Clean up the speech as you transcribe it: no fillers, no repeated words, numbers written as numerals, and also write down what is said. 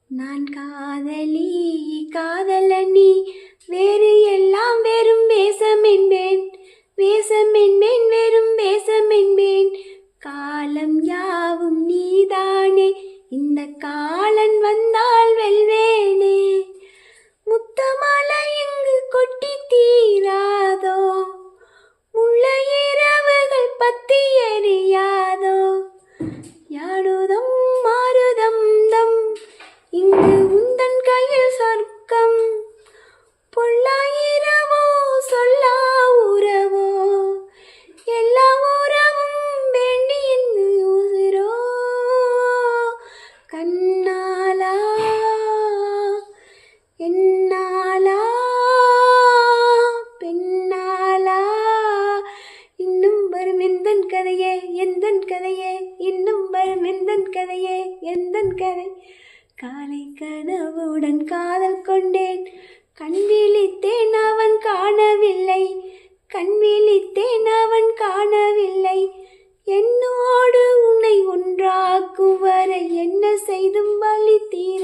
நான் காதலி காதலனி வேறு எல்லாம் வெறும் வேஷம் என்பேன், வேஷம் என்பேன், வெறும் வேஷம் என்பேன். காலம் யாவும் நீதானே, இந்த காலன் வந்தால் வெல்வேனே. முத்தமலை இங்கு கொட்டி தீராதோ, முள்ள இரவுகள் பத்தி எரியாதோ. யாடுதம் மாறுதம் தம், இங்கு உந்தன் கையில் சொர்க்கம். பொல்லாயிரவோ சொல்லா உறவோ, எல்லா உறவும் வேண்டி என்று உசிரோ. கண்ணாலா என்னாலா பெண்ணாலா, இன்னும் வரும் எந்தன் கதையே எந்தன் கதையே, இன்னும் வரும் எந்தன் கதையே எந்தன் கதை. காலை கனவுடன் காதல் கொண்டேன், கண் விழித்தேன் அவன் காணவில்லை, கண் விழித்தேன் அவன் காணவில்லை. என்னோடு உன்னை ஒன்றாக்கும் வரை என்ன செய்தும் வழி தீர